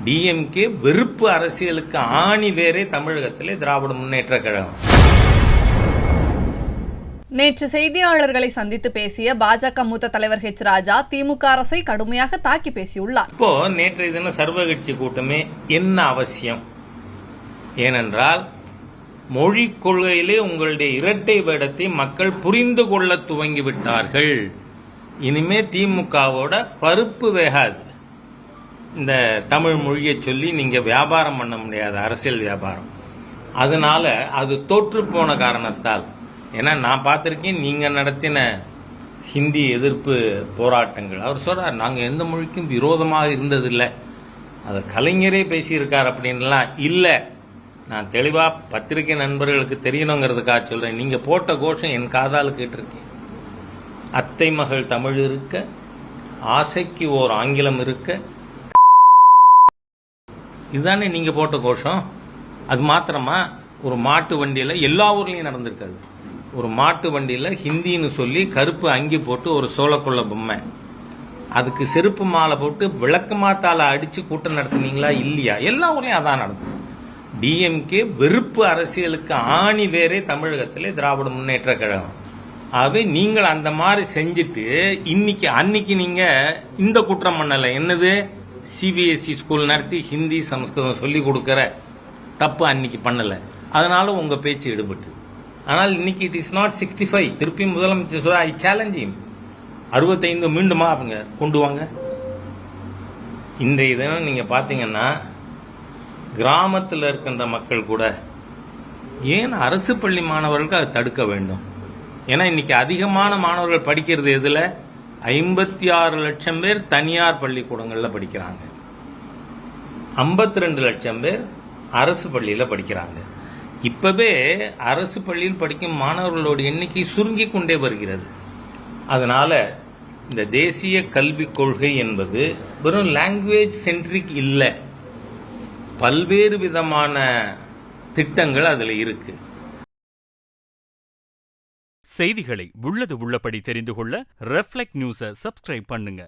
DMK வெறுப்பு அரசியலுக்கு ஆணி வேரே தமிழகத்திலே திராவிட முன்னேற்ற கழகம். நேற்று செய்தியாளர்களை சந்தித்து பேசிய பாஜக மூத்த தலைவர் ஹெச் ராஜா திமுக அரசை கடுமையாக தாக்கி பேசியுள்ளார். இப்போ நேற்றைய தினம் சர்வகட்சி கூட்டமே என்ன அவசியம்? ஏனென்றால் மொழி கொள்கையிலே உங்களுடைய இரட்டை வேடத்தை மக்கள் புரிந்து கொள்ள துவங்கிவிட்டார்கள். இனிமே திமுகவோட பருப்பு வேகாது. இந்த தமிழ் மொழியை சொல்லி நீங்க வியாபாரம் பண்ண முடியாது, அரசியல் வியாபாரம். அதனால அது தோற்று போன காரணத்தால், ஏன்னா நான் பார்த்திருக்கேன் நீங்க நடத்தின ஹிந்தி எதிர்ப்பு போராட்டங்கள். அவர் சொல்றார் நாங்க எந்த மொழிக்கும் விரோதமாக இருந்ததில்லை, அதை கலைஞரே பேசியிருக்கார் அப்படின்லாம் இல்லை. நான் தெளிவா பத்திரிகை நண்பர்களுக்கு தெரியணுங்கிறதுக்காக சொல்றேன். நீங்க போட்ட கோஷம் என் காதால் கேட்டிருக்கேன். அத்தை மகள் தமிழ் இருக்க, ஆசைக்கு ஓர் ஆங்கிலம் இருக்க, இதுதானே நீங்க போட்ட கோஷம். அது மாத்திரமா? ஒரு மாட்டு வண்டியில, எல்லா ஊர்லயும் நடந்திருக்காது, ஒரு மாட்டு வண்டியில ஹிந்தின்னு சொல்லி கருப்பு அங்கி போட்டு ஒரு சோளக்குள்ள பொம்மை, அதுக்கு செருப்பு மாலை போட்டு விளக்கு மாத்தால அடிச்சு கூட்டம் நடத்தினீங்களா இல்லையா? எல்லா ஊர்லயும் அதான் நடந்தது. டிஎம்கே வெறுப்பு அரசியலுக்கு ஆணி வேரே தமிழகத்திலே திராவிட முன்னேற்ற கழகம். ஆகவே நீங்கள் அந்த மாதிரி செஞ்சுட்டு அன்னைக்கு நீங்க இந்த குற்றம் பண்ணல. என்னது? சிபிஎஸ்இ ஸ்கூல் நடத்தி ஹிந்தி சமஸ்கிருதம் சொல்லி கொடுக்கிற தப்பு அன்னைக்கு பண்ணல. அதனால உங்க பேச்சு எடுபட்டு. ஆனால் இன்னைக்கு இட் இஸ் நாட் 65. திருப்பி முதலமைச்சர் சொல்ற ஐ சேலஞ்ச் ஹிம். 65 மீண்டுமா அவங்க கொண்டு வாங்க. இன்றைய தினம் நீங்க பாத்தீங்கன்னா கிராமத்தில் இருக்கின்ற மக்கள் கூட ஏன் அரசு பள்ளி மாணவர்களுக்கு அதை தடுக்க வேண்டும்? ஏன்னா இன்னைக்கு அதிகமான மாணவர்கள் படிக்கிறது எதுல? 56 லட்சம் பேர் தனியார் பள்ளிக்கூடங்கள்ல படிக்கிறாங்க, 52 லட்சம் பேர் அரசு பள்ளியில படிக்கிறாங்க. இப்பவே அரசு பள்ளியில் படிக்கும் மாணவர்களோட எண்ணிக்கை சுருங்கி கொண்டே வருகிறது. அதனால இந்த தேசிய கல்விக் கொள்கை என்பது வெறும் லாங்குவேஜ் சென்ட்ரிக் இல்லை, பல்வேறு விதமான திட்டங்கள் அதுல இருக்கு. செய்திகளை உள்ளது உள்ளபடி தெரிந்து கொள்ள ரெஃப்ளெக்ட் நியூஸை சப்ஸ்கிரைப் பண்ணுங்க.